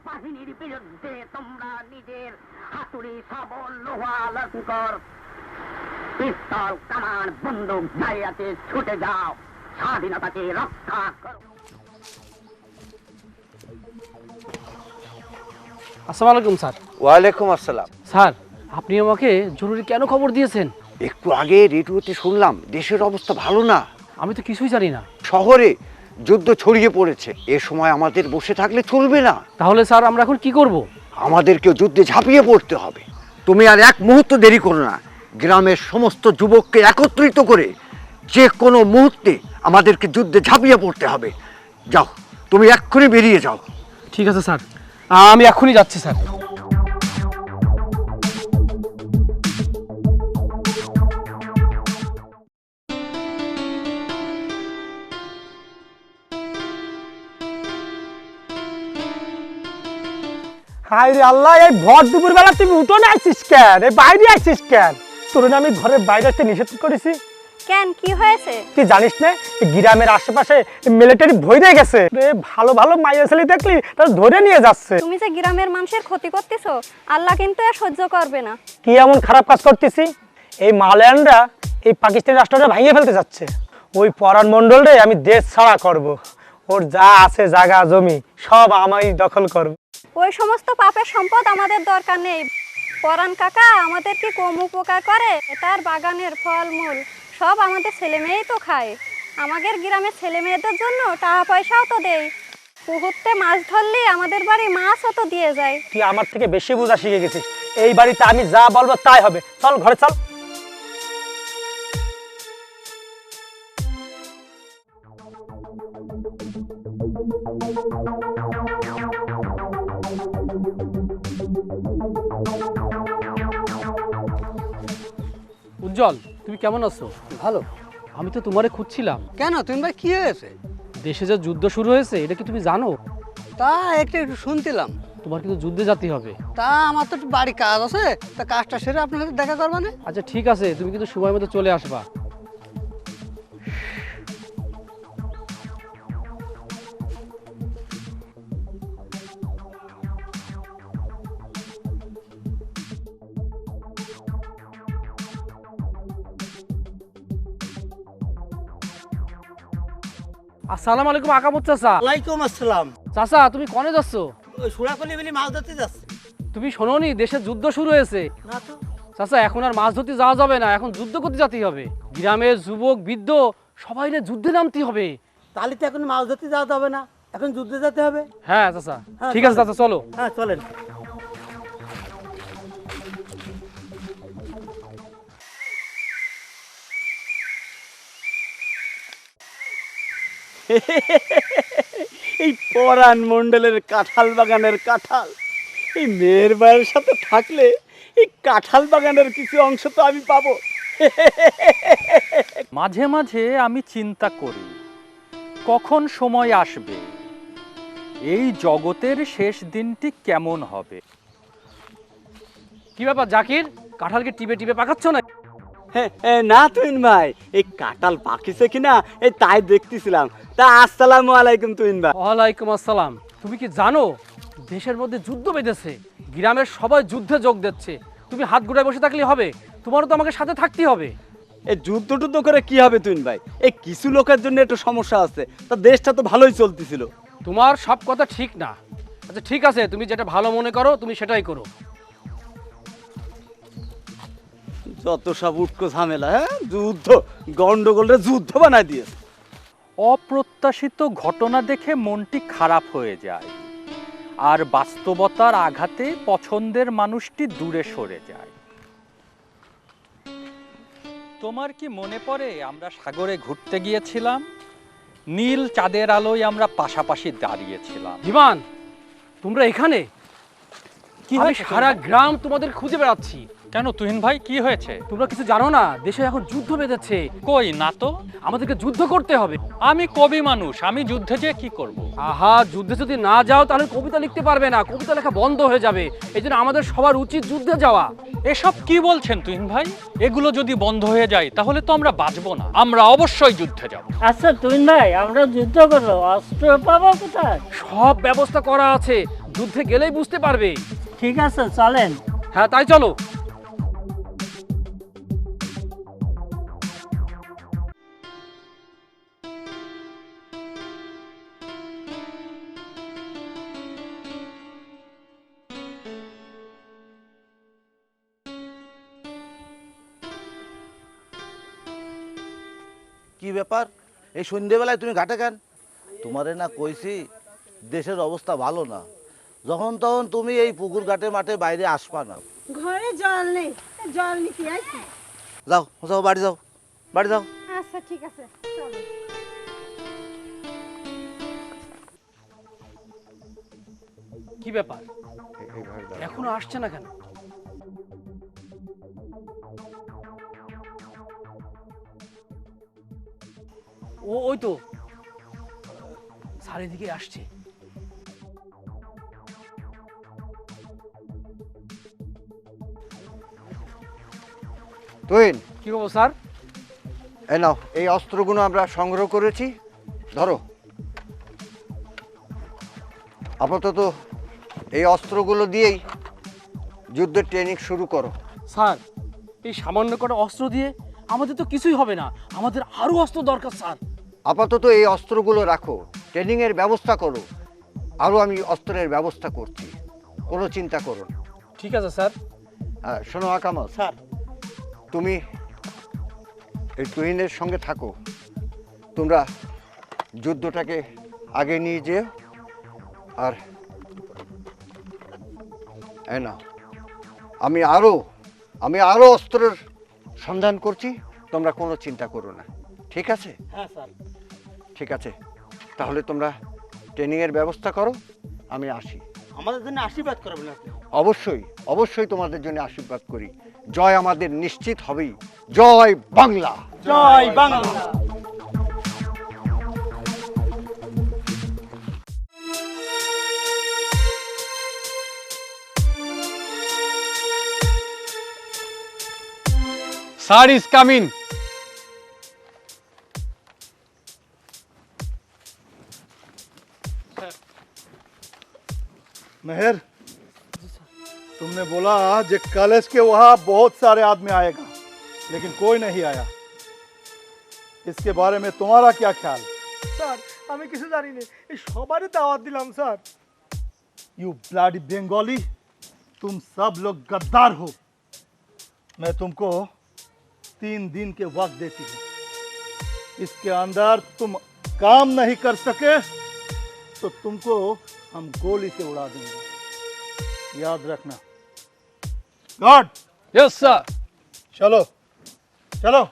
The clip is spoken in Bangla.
বাহিনীর বিরুদ্ধে তোমরা নিজের হাতুড়ি শাবল লোহা লস্কর পিস্তল কামান বন্দুক জায়গাতে ছুটে যাও, স্বাধীনতাকে রক্ষা করো। আসসালামু আলাইকুম স্যার। ওয়ালাইকুম আসসালাম। স্যার, আপনি আমাকে জরুরি কেন খবর দিয়েছেন? একটু আগে রেডিওতে শুনলাম দেশের অবস্থা ভালো না। আমি তো কিছুই জানি না। শহরে যুদ্ধ ছড়িয়ে পড়েছে। এ সময় আমাদের বসে থাকলে চলবে না। তাহলে স্যার আমরা এখন কি করব? আমাদেরকে যুদ্ধে ঝাঁপিয়ে পড়তে হবে। তুমি আর এক মুহূর্ত দেরি করো না। গ্রামের সমস্ত যুবককে একত্রিত করে যে কোনো মুহূর্তে আমাদেরকে যুদ্ধে ঝাঁপিয়ে পড়তে হবে। যাও, তুমি এক্ষুনি বেরিয়ে যাও। ঠিক আছে স্যার, আমি এখনই যাচ্ছি স্যার। হাই রে আল্লাহ, এই ভর দুপুর বেলা তুমি উঠোনে আইছিস কেন? এই বাইরে আইছিস কেন? তোর না আমি ঘরের বাইরে আসতে নিষেধ করেছি। কেন, কি হয়েছে? তুই জানিস না এই গ্রামের আশেপাশে মিলিটারি ভরে গেছে রে। ভালো ভালো মাইয়া ছেলে দেখলি তারা ধরে নিয়ে যাচ্ছে। তুমি যে গ্রামের মানুষের ক্ষতি করতেছো, আল্লাহ কিন্তু আর সহ্য করবে না। কি এমন খারাপ কাজ করতেছি? এই মালয়ানরা এই পাকিস্তানি রাষ্ট্রটা ভাঙিয়ে ফেলতে যাচ্ছে। ওই পরাণ মণ্ডল রে আমি দেশ ছাড়া করব। ওর যা আছে জায়গা জমি সব আমি দখল করব। ওই সমস্ত পাপের সম্পদ আমাদের দরকার নেই। পরাণ কাকা আমাদের কি কম উপকার করে? তার বাগানের ফলমূল সব আমাদের ছেলে মেয়েই তো খায়। আমাদের গ্রামের ছেলে মেয়েদের জন্য টাকা পয়সাও তো দেয়। পুকুরতে মাছ ধরলে আমাদের বাড়ি মাছও তো দিয়ে যায়। তুই আমার থেকে বেশি বোঝা শিখে গেছিস। এই বাড়িতে আমি যা বলবো তাই হবে। চল ঘরে চল। উজ্জ্বল, তুমি কেমন আছো? ভালো। আমি তো তোমারে খুঁজছিলাম। কেন তুমি ভাই, কি হয়েছে? দেশে যে যুদ্ধ শুরু হয়েছে এটা কি তুমি জানো? তা একটু একটু শুনছিলাম। তোমার কিন্তু যুদ্ধে যেতে হবে। তা আমার তো একটু বাড়ি কাজ আছে, তা কাজটা সেরে আপনার সাথে দেখা করবা না? আচ্ছা ঠিক আছে, তুমি কিন্তু সময় মতো চলে আসবা। আসসালামু আলাইকুম আকামত চাচা। ওয়ালাইকুম আসসালাম। চাচা, তুমি কনে যাচ্ছ? ওই সুরাকলি বলি মাছ ধরতে যাচ্ছে। তুমি শোনোনি দেশের যুদ্ধ শুরু হয়েছে? না তো। চাচা, এখন আর মাছ ধরতে যাওয়া যাবে না, এখন যুদ্ধ করতে যেতেই হবে। গ্রামের যুবক বৃদ্ধ সবাই নিয়ে যুদ্ধে নামতে হবে। তাহলে তো এখন মাছ ধরতে যাওয়া যাবে না, এখন যুদ্ধে যেতে হবে। হ্যাঁ চাচা, হ্যাঁ, ঠিক আছে চাচা, চলো। হ্যাঁ চলেন। এই পরাণ মণ্ডলের কাঁঠাল বাগানের কাঁঠাল, এই মেয়ের বাড়ির সাথে থাকলে এই কাঁঠাল বাগানের কিছু অংশ তো আমি পাবো। মাঝে মাঝে আমি চিন্তা করি কখন সময় আসবে, এই জগতের শেষ দিনটি কেমন হবে। কি ব্যাপার জাকির, কাঁঠালকে টিপে টিপে পাকাচ্ছ না? না তুইন ভাই, এই কাঁঠাল পাকিছে কিনা এই তাই দেখতেছিলাম। তা আসসালামু আলাইকুম তুইন ভাই। ওয়ালাইকুম আসসালাম। তুমি কি জানো দেশের মধ্যে যুদ্ধ বেঁধেছে, গ্রামের সবাই যুদ্ধে যোগ দিচ্ছে। তুমি হাত গুড়ায় বসে থাকলে হবে? তোমারও তো আমাকে সাথে থাকতেই হবে। এই যুদ্ধ টুদ্ধ করে কি হবে তুইন ভাই? এই কিছু লোকের জন্য একটু সমস্যা আছে, তা দেশটা তো ভালোই চলতেছিল। তোমার সব কথা ঠিক না। আচ্ছা ঠিক আছে, তুমি যেটা ভালো মনে করো তুমি সেটাই করো। যত সব উটকো ঝামেলা, হ্যাঁ যুদ্ধ গন্ডগোলের যুদ্ধ বানায় দিয়েছে। অপ্রত্যাশিত ঘটনা দেখে মনটি খারাপ হয়ে যায়, আর বাস্তবতার আঘাতে পছন্দের মানুষটি দূরে সরে যায়। তোমার কি মনে পড়ে আমরা সাগরে ঘুরতে গিয়েছিলাম? নীল চাঁদের আলোয় আমরা পাশাপাশি দাঁড়িয়েছিলাম। বিমান, তোমরা এখানে? কি আমি হয়েছে সারা গ্রাম তোমাদের খুঁজে বেড়াচ্ছি। কেন তুহিন ভাই, কি হয়েছে? তোমরা কিছু জানো না, দেশে এখন যুদ্ধ বেঁধেছে। কই না তো। আমাদেরকে যুদ্ধ করতে হবে। আমি কবি মানুষ, আমি যুদ্ধে যেয়ে কি করব? আহা, যুদ্ধে যদি না যাও তাহলে কবিতা লিখতে পারবে না, কবিতা লেখা বন্ধ হয়ে যাবে। এই জন্য আমাদের সবার উচিত যুদ্ধে যাওয়া। এসব কি বলছেন তুহিন ভাই? এগুলো যদি বন্ধ হয়ে যায় তাহলে তো আমরা বাঁচবো না। আমরা অবশ্যই যুদ্ধে যাব। আচ্ছা তুহিন ভাই, আমরা যুদ্ধ করবো, অস্ত্র পাবো কোথায়? সব ব্যবস্থা করা আছে, যুদ্ধে গেলেই বুঝতে পারবে। ঠিক আছে চলেন। হ্যাঁ তাই চলো। কি ব্যাপার এই সন্ধ্যেবেলায় তুমি ঘাটে কেন? তোমারে না কইছি দেশের অবস্থা ভালো না, যখন তখন তুমি এই পুকুর ঘাটে মাঠে বাইরে আসবা না। ঘরে জল নেই, জল নিতে আইছি। যাও যাও বাড়ি যাও, বাড়ি যাও। আচ্ছা ঠিক আছে চলো। কি ব্যাপার এখনো আসছে না কেন? ওই তো চারিদিকে আসছে। তুহিন, কি খবর স্যার? এই নাও, এই অস্ত্রগুলো আমরা সংগ্রহ করেছি, ধরো। আপাতত এই অস্ত্রগুলো দিয়েই যুদ্ধের ট্রেনিং শুরু করো। স্যার এই সামান্য কটা অস্ত্র দিয়ে আমাদের তো কিছুই হবে না, আমাদের আরো অস্ত্র দরকার স্যার। আপাতত এই অস্ত্রগুলো রাখো, ট্রেনিংয়ের ব্যবস্থা করো, আরও আমি অস্ত্রের ব্যবস্থা করছি, কোনো চিন্তা করো না। ঠিক আছে স্যার। হ্যাঁ শোনো আকামাল, স্যার তুমি এই তুহিনের সঙ্গে থাকো, তোমরা যুদ্ধটাকে আগে নিয়ে যেও। আর এই নাও, আমি আরো অস্ত্রের সন্ধান করছি, তোমরা কোনো চিন্তা করো না, ঠিক আছে? হ্যাঁ স্যার। ঠিক আছে, তাহলে তোমরা ট্রেনিংয়ের ব্যবস্থা করো, আমি আসি। আমাদের জন্য আশীর্বাদ করবেন আপনি। অবশ্যই অবশ্যই তোমাদের জন্য আশীর্বাদ করি। জয় আমাদের নিশ্চিত হবেই। জয় বাংলা। জয় Bangla. Sir is coming. Mehar, तुमने बोला जे कॉलेज के वहाँ बहुत सारे आदमी आएगा, लेकिन कोई नहीं आया। इसके बारे में तुम्हारा क्या ख्याल? স্যার আমি কিছু জানি না, এই সবারই দাওয়াত দিলাম স্যার। यू ब्लडी बंगाली, तुम सब लोग गद्दार हो। मैं तुमको 3 दिन के वक्त देती हूँ, इसके अंदर तुम काम नहीं कर सके तो तुमको हम गोली से उड़ा देंगे, याद रखना। Guard, yes sir. चलो चलो।